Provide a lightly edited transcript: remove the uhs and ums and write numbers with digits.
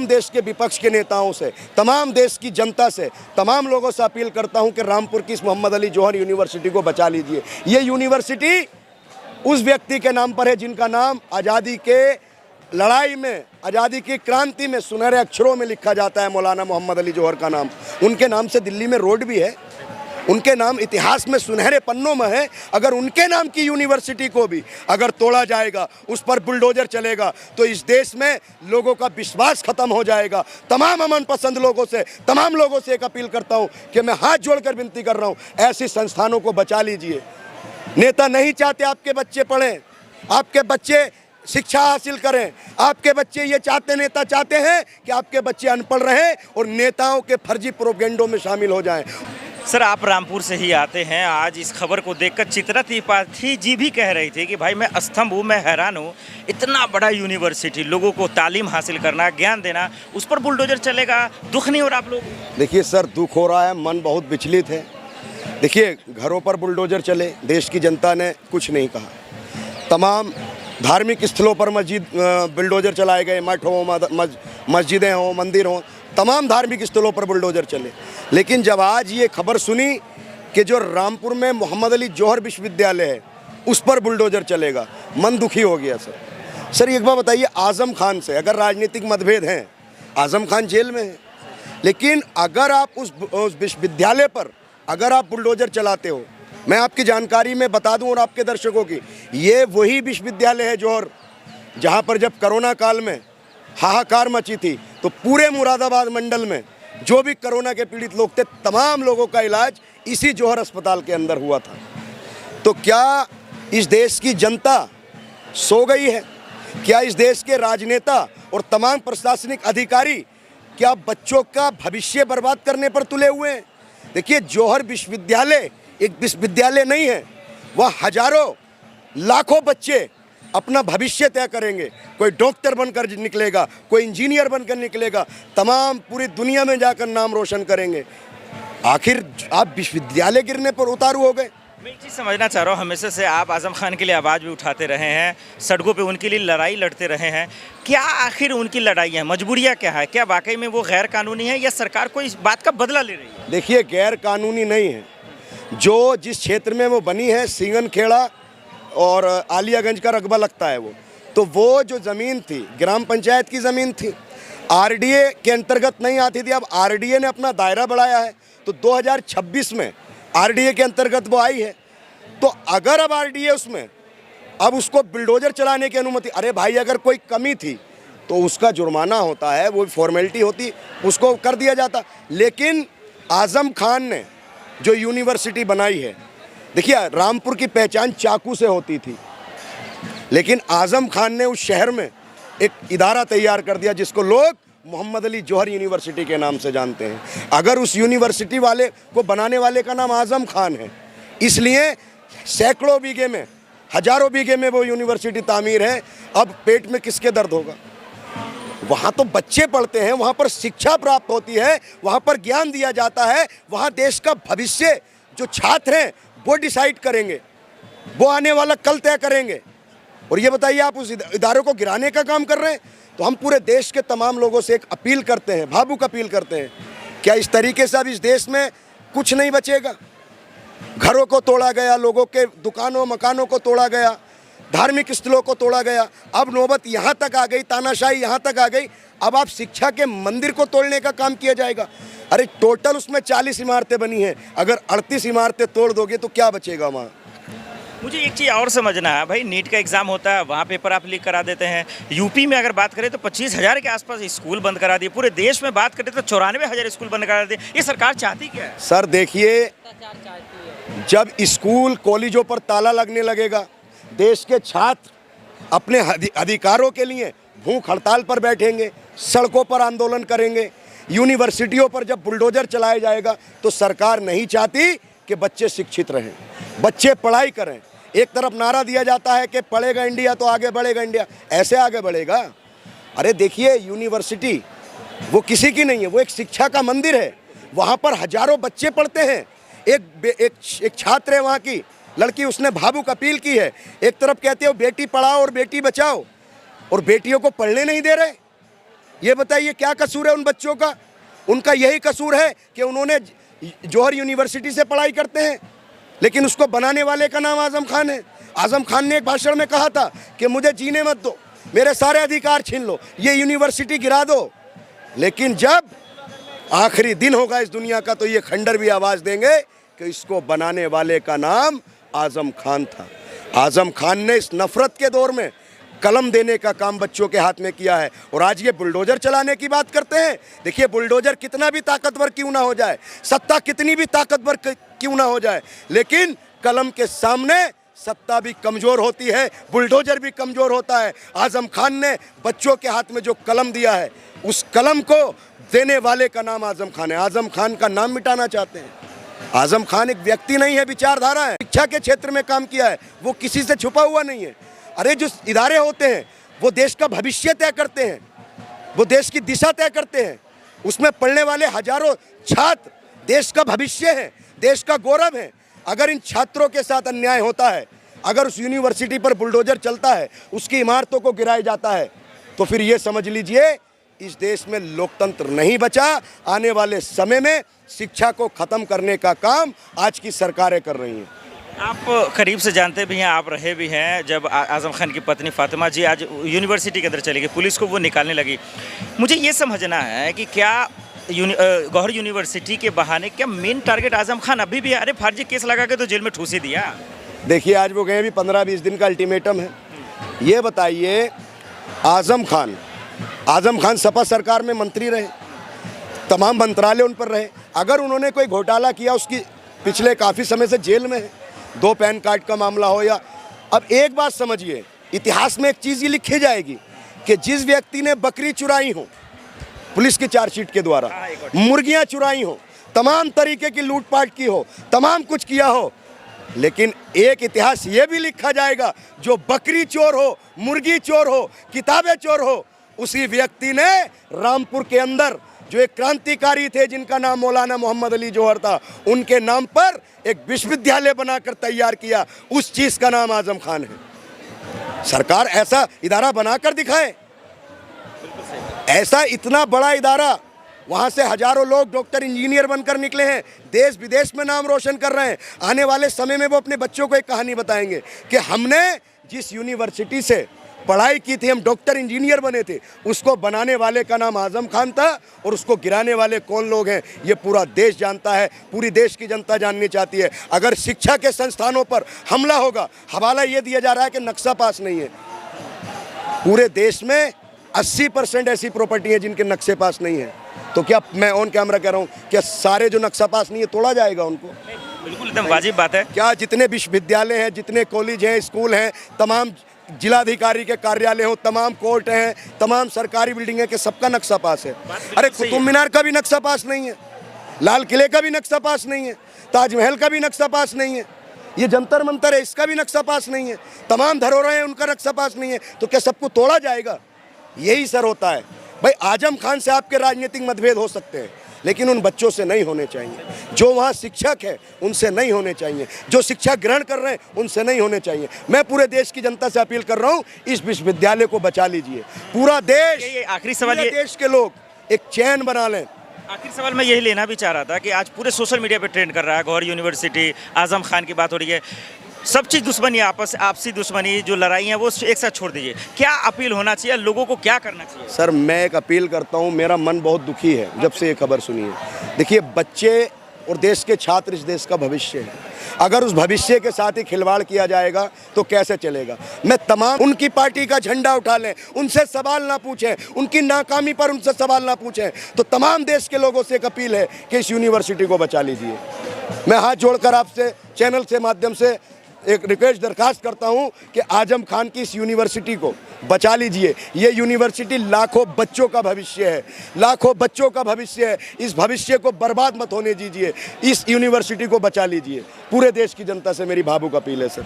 तमाम देश के विपक्ष के नेताओं से, तमाम देश की जनता से, तमाम लोगों से अपील करता हूं कि रामपुर की इस मोहम्मद अली जौहर यूनिवर्सिटी को बचा लीजिए। ये यूनिवर्सिटी उस व्यक्ति के नाम पर है जिनका नाम आज़ादी के लड़ाई में, आज़ादी की क्रांति में सुनहरे अक्षरों में लिखा जाता है, मौलाना मोहम्मद अली जौहर का नाम। उनके नाम से दिल्ली में रोड भी है, उनके नाम इतिहास में सुनहरे पन्नों में है। अगर उनके नाम की यूनिवर्सिटी को भी अगर तोड़ा जाएगा, उस पर बुलडोजर चलेगा, तो इस देश में लोगों का विश्वास खत्म हो जाएगा। तमाम अमन पसंद लोगों से, तमाम लोगों से एक अपील करता हूं कि मैं हाथ जोड़कर विनती कर रहा हूं, ऐसी संस्थानों को बचा लीजिए। नेता नहीं चाहते आपके बच्चे पढ़ें, आपके बच्चे शिक्षा हासिल करें। आपके बच्चे ये चाहते, नेता चाहते हैं कि आपके बच्चे अनपढ़ रहें और नेताओं के फर्जी प्रोपेगेंडों में शामिल हो जाएं। सर, आप रामपुर से ही आते हैं। आज इस खबर को देखकर चित्रा त्रिपाठी जी भी कह रही थी कि भाई मैं स्तंभ हूँ, मैं हैरान हूँ, इतना बड़ा यूनिवर्सिटी, लोगों को तालीम हासिल करना, ज्ञान देना, उस पर बुलडोजर चलेगा, दुख नहीं हो रहा आप लोग? देखिए सर, दुख हो रहा है, मन बहुत विचलित है। देखिए, घरों पर बुलडोजर चले, देश की जनता ने कुछ नहीं कहा। तमाम धार्मिक स्थलों पर मस्जिद बुलडोजर चलाए गए, मठ हो, मस्जिदें हों, मंदिर हों, तमाम धार्मिक स्थलों पर बुलडोजर चले। लेकिन जब आज ये खबर सुनी कि जो रामपुर में मोहम्मद अली जौहर विश्वविद्यालय है उस पर बुलडोजर चलेगा, मन दुखी हो गया सर। सर एक बात बताइए, आज़म खान से अगर राजनीतिक मतभेद हैं, आज़म खान जेल में है, लेकिन अगर आप उस विश्वविद्यालय पर अगर आप बुलडोजर चलाते हो, मैं आपकी जानकारी में बता दूं और आपके दर्शकों की, ये वही विश्वविद्यालय है जौहर जहां पर जब कोरोना काल में हाहाकार मची थी तो पूरे मुरादाबाद मंडल में जो भी कोरोना के पीड़ित लोग थे, तमाम लोगों का इलाज इसी जौहर अस्पताल के अंदर हुआ था। तो क्या इस देश की जनता सो गई है? क्या इस देश के राजनेता और तमाम प्रशासनिक अधिकारी क्या बच्चों का भविष्य बर्बाद करने पर तुले हुए हैं? देखिए, जौहर विश्वविद्यालय एक विश्वविद्यालय नहीं है, वह हजारों लाखों बच्चे अपना भविष्य तय करेंगे। कोई डॉक्टर बनकर निकलेगा, कोई इंजीनियर बनकर निकलेगा, तमाम पूरी दुनिया में जाकर नाम रोशन करेंगे। आखिर आप विश्वविद्यालय गिरने पर उतारू हो गए। मैं एक चीज़ समझना चाह रहा हूँ, हमेशा से आप आज़म खान के लिए आवाज़ भी उठाते रहे हैं, सड़कों पे उनके लिए लड़ाई लड़ते रहे हैं। क्या आखिर उनकी लड़ाई है, मजबूरियाँ क्या है? क्या वाकई में वो गैर कानूनी है या सरकार कोई इस बात का बदला ले रही है? देखिए, गैर कानूनी नहीं है। जो जिस क्षेत्र में वो बनी है, सींगन खेड़ा और आलियागंज का रकबा लगता है वो जो ज़मीन थी ग्राम पंचायत की ज़मीन थी, आरडीए के अंतर्गत नहीं आती थी। अब आरडीए ने अपना दायरा बढ़ाया है तो 2026 में आरडीए के अंतर्गत वो आई है। तो अगर अब आरडीए उसमें अब उसको बुलडोजर चलाने की अनुमति, अरे भाई अगर कोई कमी थी तो उसका जुर्माना होता है, वो फॉर्मेलिटी होती, उसको कर दिया जाता। लेकिन आज़म खान ने जो यूनिवर्सिटी बनाई है, देखिए रामपुर की पहचान चाकू से होती थी, लेकिन आज़म खान ने उस शहर में एक इदारा तैयार कर दिया जिसको लोग मोहम्मद अली जौहर यूनिवर्सिटी के नाम से जानते हैं। अगर उस यूनिवर्सिटी वाले को बनाने वाले का नाम आज़म खान है, इसलिए सैकड़ों बीघे में, हजारों बीघे में वो यूनिवर्सिटी तामीर है। अब पेट में किसके दर्द होगा? वहाँ तो बच्चे पढ़ते हैं, वहाँ पर शिक्षा प्राप्त होती है, वहाँ पर ज्ञान दिया जाता है, वहाँ देश का भविष्य जो छात्र हैं वो डिसाइड करेंगे, वो आने वाला कल तय करेंगे। और ये बताइए, आप उस इदारों को गिराने का काम कर रहे हैं। तो हम पूरे देश के तमाम लोगों से एक अपील करते हैं, भावुक अपील करते हैं, क्या इस तरीके से अब इस देश में कुछ नहीं बचेगा? घरों को तोड़ा गया, लोगों के दुकानों मकानों को तोड़ा गया, धार्मिक स्थलों को तोड़ा गया, अब नौबत यहाँ तक आ गई, तानाशाही यहाँ तक आ गई, अब आप शिक्षा के मंदिर को तोड़ने का काम किया जाएगा। अरे टोटल उसमें 40 इमारतें बनी हैं, अगर 38 इमारतें तोड़ दोगे तो क्या बचेगा वहाँ? मुझे एक चीज़ और समझना है भाई, नीट का एग्ज़ाम होता है, वहाँ पेपर आप लीक करा देते हैं। यूपी में अगर बात करें तो 25,000 के आसपास स्कूल बंद करा दिए। पूरे देश में बात करें तो 94,000 स्कूल बंद करा दिए। ये सरकार चाहती क्या है? सर देखिए, जब स्कूल कॉलेजों पर ताला लगने लगेगा, देश के छात्र अपने अधिकारों के लिए भूख हड़ताल पर बैठेंगे, सड़कों पर आंदोलन करेंगे, यूनिवर्सिटियों पर जब बुलडोजर चलाया जाएगा, तो सरकार नहीं चाहती कि बच्चे शिक्षित रहें, बच्चे पढ़ाई करें। एक तरफ नारा दिया जाता है कि पढ़ेगा इंडिया तो आगे बढ़ेगा इंडिया, ऐसे आगे बढ़ेगा? अरे देखिए, यूनिवर्सिटी वो किसी की नहीं है, वो एक शिक्षा का मंदिर है। वहाँ पर हजारों बच्चे पढ़ते हैं। एक छात्र है वहाँ की लड़की, उसने भावुक अपील की है। एक तरफ कहते हो बेटी पढ़ाओ और बेटी बचाओ, और बेटियों को पढ़ने नहीं दे रहे। ये बताइए क्या कसूर है उन बच्चों का? उनका यही कसूर है कि उन्होंने जौहर यूनिवर्सिटी से पढ़ाई करते हैं, लेकिन उसको बनाने वाले का नाम आजम खान है। आजम खान ने एक भाषण में कहा था कि मुझे जीने मत दो, मेरे सारे अधिकार छीन लो, ये यूनिवर्सिटी गिरा दो। लेकिन जब आखिरी दिन होगा इस दुनिया का तो ये खंडर भी आवाज़ देंगे कि इसको बनाने वाले का नाम आजम खान था। आजम खान ने इस नफरत के दौर में कलम देने का काम बच्चों के हाथ में किया है। और आज ये बुलडोजर चलाने की बात करते हैं। देखिए, बुलडोजर कितना भी ताकतवर क्यों ना हो जाए, सत्ता कितनी भी ताकतवर क्यों ना हो जाए, लेकिन कलम के सामने सत्ता भी कमज़ोर होती है, बुलडोजर भी कमज़ोर होता है। आजम खान ने बच्चों के हाथ में जो कलम दिया है, उस कलम को देने वाले का नाम आजम खान है। आजम खान का नाम मिटाना चाहते हैं। आजम खान एक व्यक्ति नहीं है, विचारधारा है। शिक्षा के क्षेत्र में काम किया है, वो किसी से छुपा हुआ नहीं है। अरे जो इदारे होते हैं वो देश का भविष्य तय करते हैं, वो देश की दिशा तय करते हैं। उसमें पढ़ने वाले हजारों छात्र देश का भविष्य है, देश का गौरव है। अगर इन छात्रों के साथ अन्याय होता है, अगर उस यूनिवर्सिटी पर बुलडोजर चलता है, उसकी इमारतों को गिराया जाता है, तो फिर ये समझ लीजिए इस देश में लोकतंत्र नहीं बचा। आने वाले समय में शिक्षा को ख़त्म करने का काम आज की सरकारें कर रही हैं। आप करीब से जानते भी हैं, आप रहे भी हैं। जब आजम खान की पत्नी फातिमा जी आज यूनिवर्सिटी के अंदर चली गई, पुलिस को वो निकालने लगी। मुझे ये समझना है कि क्या गौहर यूनिवर्सिटी के बहाने क्या मेन टारगेट आजम खान अभी भी है? अरे फर्जी केस लगा के तो जेल में ठूस ही दिया। देखिए, आज वो गए भी 15-20 दिन का अल्टीमेटम है। ये बताइए, आजम खान सपा सरकार में मंत्री रहे, तमाम मंत्रालय उन पर रहे। अगर उन्होंने कोई घोटाला किया, उसकी पिछले काफ़ी समय से जेल में है, 2 पैन कार्ड का मामला हो या। अब एक बात समझिए, इतिहास में एक चीज़ ये लिखी जाएगी कि जिस व्यक्ति ने बकरी चुराई हो पुलिस की चार्जशीट के द्वारा, मुर्गियां चुराई हो, तमाम तरीके की लूटपाट की हो, तमाम कुछ किया हो, लेकिन एक इतिहास ये भी लिखा जाएगा जो बकरी चोर हो, मुर्गी चोर हो, किताबें चोर हो, उसी व्यक्ति ने रामपुर के अंदर जो एक क्रांतिकारी थे जिनका नाम मौलाना मोहम्मद अली जौहर था, उनके नाम पर एक विश्वविद्यालय बनाकर तैयार किया। उस चीज़ का नाम आजम खान है। सरकार ऐसा इदारा बनाकर दिखाए, ऐसा इतना बड़ा इदारा, वहाँ से हजारों लोग डॉक्टर इंजीनियर बनकर निकले हैं, देश विदेश में नाम रोशन कर रहे हैं। आने वाले समय में वो अपने बच्चों को एक कहानी बताएंगे कि हमने जिस यूनिवर्सिटी से पढ़ाई की थी, हम डॉक्टर इंजीनियर बने थे, उसको बनाने वाले का नाम आजम खान था और उसको गिराने वाले कौन लोग हैं ये पूरा देश जानता है, पूरी देश की जनता जाननी चाहती है। अगर शिक्षा के संस्थानों पर हमला होगा, हवाला ये दिया जा रहा है कि नक्शा पास नहीं है। पूरे देश में 80% ऐसी प्रॉपर्टी है जिनके नक्शे पास नहीं है। तो क्या मैं ऑन कैमरा कह रहा हूँ, क्या सारे जो नक्शा पास नहीं है तोड़ा जाएगा उनको? बिल्कुल एकदम वाजिब बात है। क्या जितने विश्वविद्यालय हैं, जितने कॉलेज हैं, स्कूल हैं, तमाम जिलाधिकारी के कार्यालय हो, तमाम कोर्ट हैं, तमाम सरकारी बिल्डिंगें के सबका नक्शा पास है? अरे कुतुब मीनार का भी नक्शा पास नहीं है, लाल किले का भी नक्शा पास नहीं है, ताजमहल का भी नक्शा पास नहीं है, ये जंतर मंतर है इसका भी नक्शा पास नहीं है, तमाम धरोहरें हैं उनका नक्शा पास नहीं है। तो क्या सबको तोड़ा जाएगा? यही सर होता है भाई। आजम खान से आपके राजनीतिक मतभेद हो सकते हैं, लेकिन उन बच्चों से नहीं होने चाहिए। जो वहाँ शिक्षक है उनसे नहीं होने चाहिए, जो शिक्षा ग्रहण कर रहे हैं उनसे नहीं होने चाहिए। मैं पूरे देश की जनता से अपील कर रहा हूँ, इस विश्वविद्यालय को बचा लीजिए। पूरा देश, ये आखिरी सवाल, ये देश के लोग एक चैन बना लें। आखिरी सवाल मैं यही लेना भी चाह रहा था कि आज पूरे सोशल मीडिया पे ट्रेंड कर रहा है, गौहर यूनिवर्सिटी, आजम खान की बात हो रही है, सब चीज़ दुश्मनी, आपसी दुश्मनी, जो लड़ाई है वो एक साथ छोड़ दीजिए। क्या अपील होना चाहिए, लोगों को क्या करना चाहिए? सर, मैं एक अपील करता हूँ, मेरा मन बहुत दुखी है जब से ये खबर सुनी है। देखिए, बच्चे और देश के छात्र इस देश का भविष्य है। अगर उस भविष्य के साथ ही खिलवाड़ किया जाएगा तो कैसे चलेगा? मैं तमाम उनकी पार्टी का झंडा उठा लें, उनसे सवाल ना पूछें, उनकी नाकामी पर उनसे सवाल ना पूछें, तो तमाम देश के लोगों से एक अपील है कि इस यूनिवर्सिटी को बचा लीजिए। मैं हाथ जोड़कर आपसे चैनल से माध्यम से एक रिक्वेस्ट दरखास्त करता हूं कि आजम खान की इस यूनिवर्सिटी को बचा लीजिए। ये यूनिवर्सिटी लाखों बच्चों का भविष्य है, लाखों बच्चों का भविष्य है। इस भविष्य को बर्बाद मत होने दीजिए, इस यूनिवर्सिटी को बचा लीजिए। पूरे देश की जनता से मेरी भावुक अपील है सर।